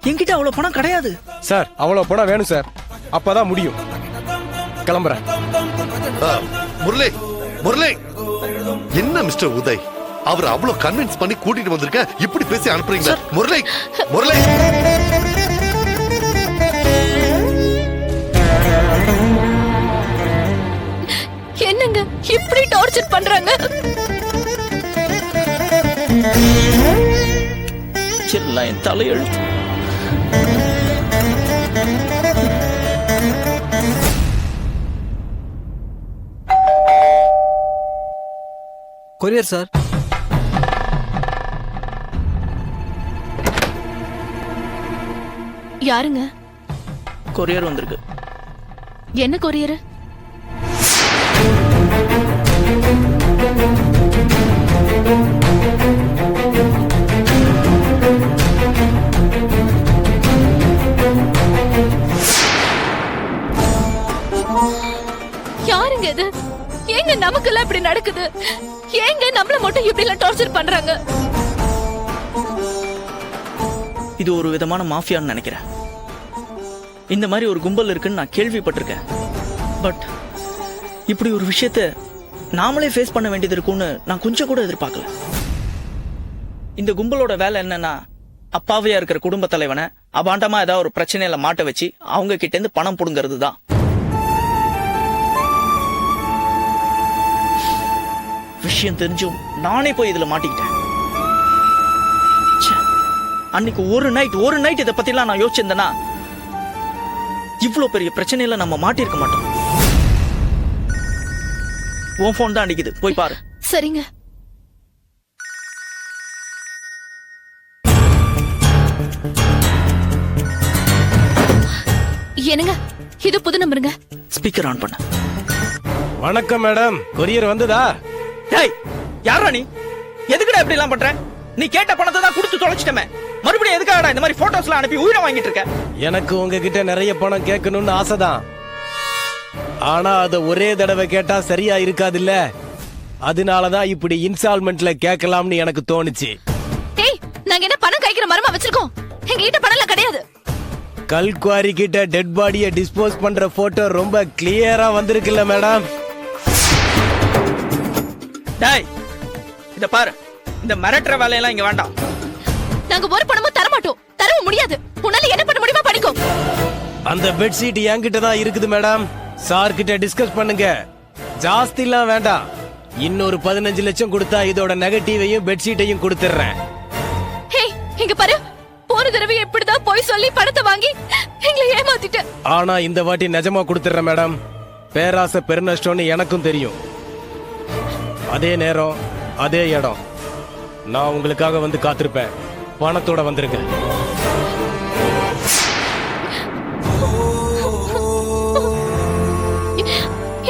என்கிட்ட அவ்வளவு பணம் கிடையாது சார். அவ்வளவு பணம் வேணும் சார், அப்பதான் முடியும். கிளம்புறேன். முரளி, முரளி, என்ன மிஸ்டர் உதய், அவர் அவ்வளவு கன்வின்ஸ் பண்ணி கூட்டிட்டு வந்திருக்க, இப்படி பேசி அனுப்புறீங்க? முரளி, முரளி, என்னங்க இப்படி டார்ச்சர் பண்றாங்க? எல்லாம் என் தலையெழுத்து. Courier sir. யாருங்க? கொரியர் வந்திருக்கு. என்ன கொரியர்? யாருங்க இது? ஏங்க நமக்கெல்லாம் இப்படி நடக்குது? ஏங்க நம்மள மட்டும் இப்படி எல்லாம் டார்ச்சர் பண்றாங்க? இது ஒரு விதமான மாஃபியான்னு நினைக்கிறேன். இந்த மாதிரி ஒரு கும்பல் இருக்குன்னு நான் கேள்விப்பட்டிருக்கேன். பட் இப்படி ஒரு விஷயத்த நாமளே ஃபேஸ் பண்ண வேண்டியது இருக்கும்னு நான் கொஞ்சம் கூட எதிர்பார்க்கல. இந்த கும்பலோட வேலை என்னன்னா, அப்பாவியா இருக்கிற குடும்ப தலைவனை அபாண்டமா ஏதாவது ஒரு பிரச்சனையில மாட்ட வச்சு அவங்க கிட்ட இருந்து பணம் புடுங்கிறது தான். விஷயம் தெரிஞ்சும் நானே போய் இதுல மாட்டிக்கிட்டேன். அன்னைக்கு ஒரு நைட் இதை பத்திலாம் நான் யோசிச்சிருந்தேன்னா இவ்வளவு பெரிய பிரச்சனையில நம்ம மாட்டிருக்க மாட்டோம். உன் போன் தான் அடிக்குது, போய் பாரு. சரிங்க. என்னங்க இது புது நம்பருங்க. ஸ்பீக்கர் ஆன் பண்ண. வணக்கம் மேடம், கொரியர் வந்ததா? டேய், யாரா நீ? எதுக்குடா இப்படி எல்லாம் பண்ற? நீ கேட்ட பணத்தை தான் கொடுத்து தொலைச்சிட்டமே, மறுபடியும் எதுக்காகடா இந்த மாதிரி போட்டோஸ்லாம் அனுப்பி உயிரை வாங்கிட்டு இருக்க? எனக்கு உங்ககிட்ட நிறைய பணம் கேட்கணும்னு ஆசைதான். ஆனா அத ஒரே தடவை கேட்டா சரியா இருக்காது இல்ல, அதனாலதான் இப்படி இன்ஸ்டால்மெண்ட்ல கேட்கலாம்னு எனக்கு தோணுச்சு. டேய், நாங்க என்ன பணம் கைக்கிற மரமா வச்சிருக்கோம்? எங்க கிட்ட பணம்லாம் கிடையாது. கல்குவாரி கிட்ட டெட் பாடியை டிஸ்போஸ் பண்ற போட்டோ ரொம்ப கிளியரா வந்திருக்குல்ல மேடம்? டேய், இத பாரு, இந்த மிரட்டுற வேலையெல்லாம் இங்க வேண்டாம். நாங்க ஒரு பணமும் தர மாட்டோம், தரவும் முடியாது. உன்னால என்ன பண்ண முடியுமா பண்ணிக்கோ. அந்த பெட்ஷீட் என்கிட்ட தான் இருக்குது மேடம், சார் கிட்ட டிஸ்கஸ் பண்ணுங்க. ஜாஸ்திலாம் வேண்டாம், இன்னொரு 15 லட்சம் கொடுத்தா இதோட நெகட்டிவையும் பெட்ஷீட்டையும் கொடுத்துறேன். ஹே, இங்க பாரு, போன தடவை எப்படிதான் போய் சொல்லி பணத்தை வாங்கி எங்களை ஏமாத்திட்ட. ஆனா இந்த வாட்டி நிஜமா கொடுத்துறேன் மேடம். பேராசை பெருநஷ்டம்னு எனக்கும் தெரியும். அதே நேரம் அதே இடம், நான் உங்களுக்காக வந்து காத்திருப்பேன். பணத்தோட வந்துருங்க.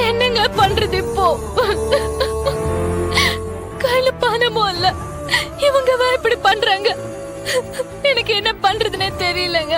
என்னங்க பண்றது இப்போ? கையில பணமும் இல்ல, இவங்க இப்படி பண்றாங்க. எனக்கு என்ன பண்றதுன்னே தெரியலங்க.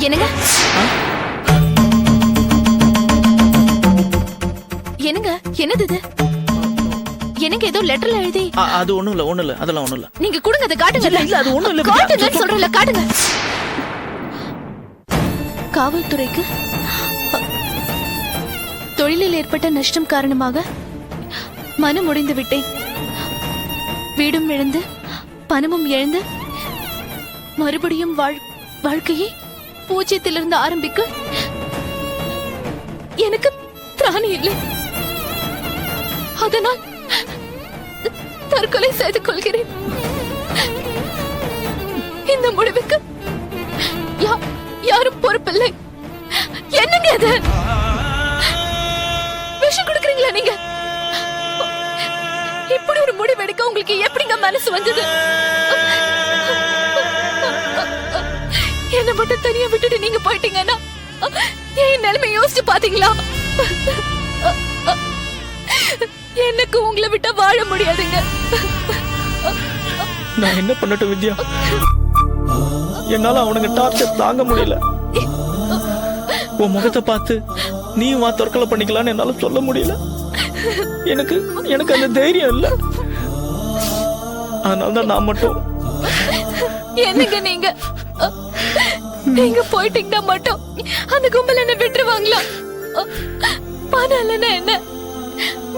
என்னங்க? என்னங்க, என்னது இது? எனக்கு ஏதோ லெட்டர்ல எழுதி. அது ஒண்ணும் இல்ல, அதெல்லாம் ஒண்ணும் இல்ல. நீங்க கொடுங்க, அதை காட்டுங்க. இல்ல, அது ஒண்ணும் இல்ல. காட்டுங்க சொல்றல, காட்டுங்க. காவல்துறைக்கு தொழிலில் ஏற்பட்ட நஷ்டம் காரணமாக மனம் உடைந்து விட்டேன். வீடும் இழந்து பணமும் இழந்து மறுபடியும் வாழ்க்கையை பூஜ்ஜியத்திலிருந்து ஆரம்பிக்க எனக்கு திராணி இல்லை. அதனால் தற்கொலை செய்து கொள்கிறேன். இந்த முடிவுக்கு யாரும் பொறுப்பில்லை. என்னங்க இது? விஷம் கொடுக்குறீங்களா நீங்க? இப்படி ஒரு முடிவு எடுக்க உங்களுக்கு எப்படிங்க மனசு வந்தது? என்ன மட்டும் தனியா விட்டுட்டு நீங்க போயிட்டீங்கன்னா என் நிலைமை யோசிச்சு பாத்தீங்களா? எனக்கு உங்களை விட்டா வாழ முடியாதுங்க. நான் என்ன பண்ணட்டும் வித்யா? என்னால அவனுங்க டார்ச்சர் தாங்க முடியல. உன் முகத்தை பார்த்து நீயும் வா தற்கொலை பண்ணிக்கலான்னு என்னால சொல்ல முடியல. எனக்கு அந்த தைரியம் இல்ல. அதனாலதான் நான் மட்டும். என்னங்க நீங்க போயிட்டீங்கன்னா மட்டும் அந்த கும்பல் என்ன விட்டுருவாங்களா? பணம் இல்லைன்னா என்ன,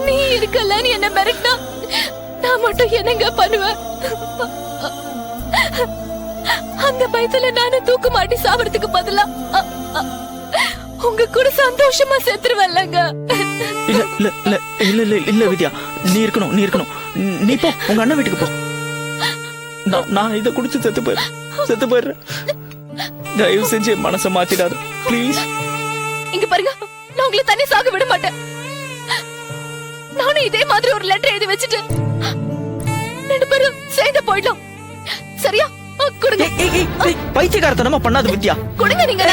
நீ இருக்கலன்னு என்ன மிரட்டினா நான் மட்டும் என்னங்க பண்ணுவேன்? அந்த பயத்துல நானும் தூக்கு மாட்டி சாவறதுக்கு பதிலா உங்க கூட சந்தோஷமா செத்துருவல்லங்க. இல்ல இல்ல இல்ல இல்ல இல்ல இல்ல வித்யா, நீ இருக்கணும். நீ போ, உங்க அண்ணன் வீட்டுக்கு போ. நான் இதை குடிச்சு செத்து போயிடுறேன். தயவு செஞ்சு மனசை மாத்திடாது ப்ளீஸ். இங்க பாருங்க, நான் உங்களை தண்ணி சாக விட மாட்டேன். நானும் இதே மாதிரி ஒரு லெட்டர் எழுதி வச்சுட்டு 2 பேரும் சேர்ந்து போயிடலாம். சரியா? கொடுங்க. பைத்தியக்காரத்தனமா பண்ணாத வித்யா. கொடுங்க. நீங்க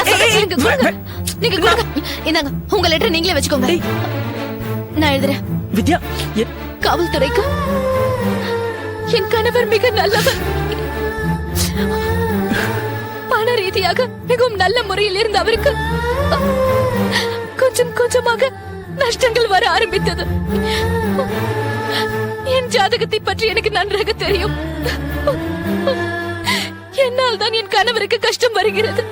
நீங்க கொடுங்க. இந்தாங்க உங்க லெட்டர் நீங்களே வச்சுக்கோங்க. நான் எழுதுறேன். வித்யா, காவல்துறைக்கு என் கணவர் மிக நல்லவர். பண ரீதியாக மிகவும் நல்ல முறையில் இருந்த அவருக்கு கொஞ்சம் கொஞ்சமாக நஷ்டங்கள் வர ஆரம்பித்தது. என் ஜாதகத்தை பற்றி எனக்கு நன்றாக தெரியும். என்னால் தான் என் கணவருக்கு கஷ்டம் வருகிறது.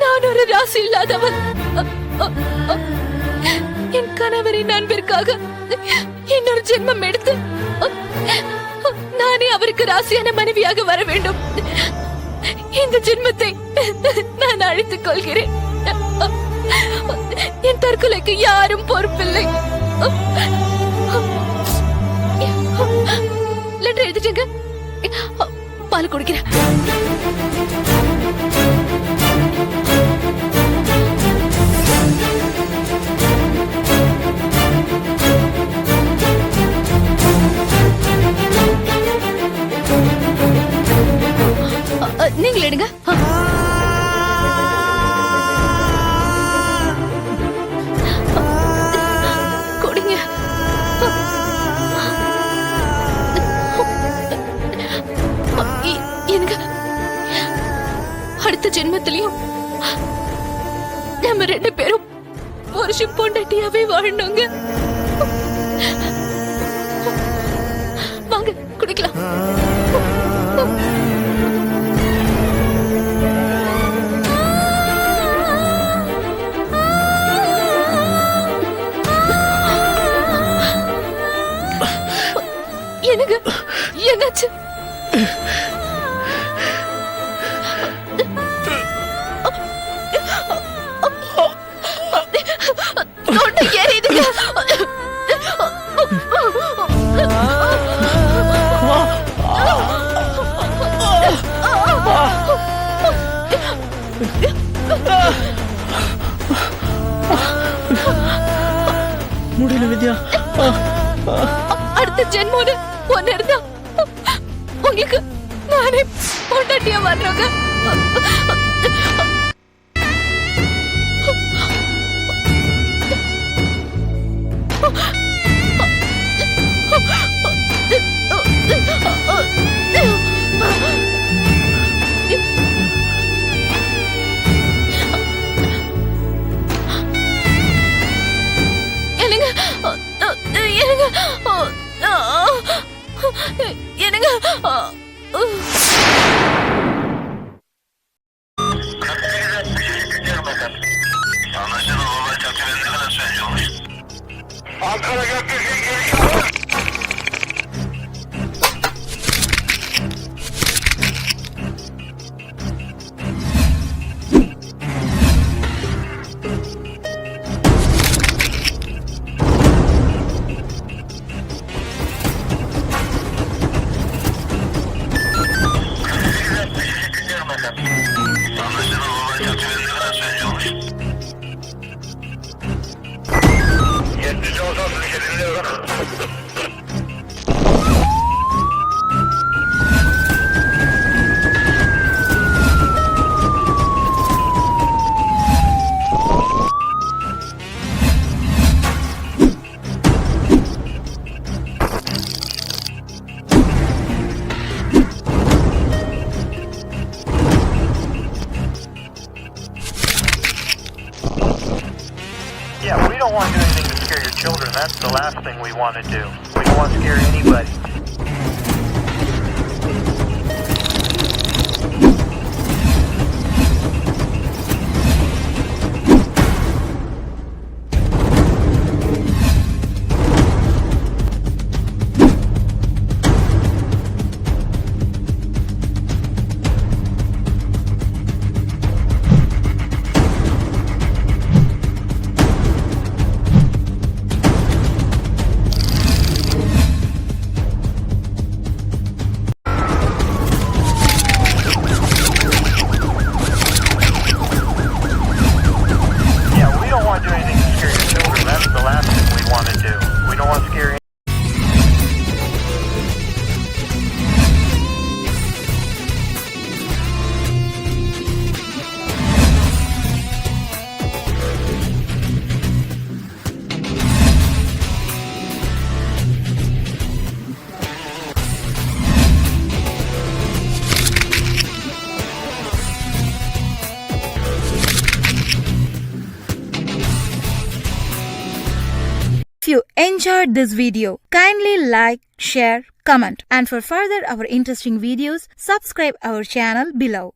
நான் ஒரு ராசி இல்லாதவன். என் கணவரின் அன்பிற்காக இன்னொரு ஜென்மம் எடுத்து நானே அவருக்கு ராசியான மனைவியாக வர வேண்டும். இந்த ஜென்மத்தை நான் அழித்துக் கொள்கிறேன். என் தற்கொலைக்கு யாரும் பொறுப்பில்லை. லெட்டர் எழுதிட்டுங்க, பால் குடிக்கிறேன். நீங்கள் எடுங்க. குடிங்க. எனக்கு அடுத்த ஜென்மத்திலையும் நம்ம 2 பேரும் வருஷம் பொண்டாட்டியாவே வாழணுங்க. வாங்க குடிக்கலாம். எனக்கு என்னாச்சு? தொண்டை எரியுதுங்க. முடியல வித்யா. அடுத்த ஜென்மோடு ஒன்னு இருந்தா உங்களுக்கு நானே பொண்டாட்டியா வர்றோங்க. என்னங்க Ankara Gökdelen geliyor. children. That's the last thing we want to do. We don't want to scare anybody. Yeah, we don't want to do anything to scare your children. That's the last thing we want to do. We don't want to scare If you enjoyed this video, kindly like, share, comment, and for further our interesting videos, subscribe our channel below.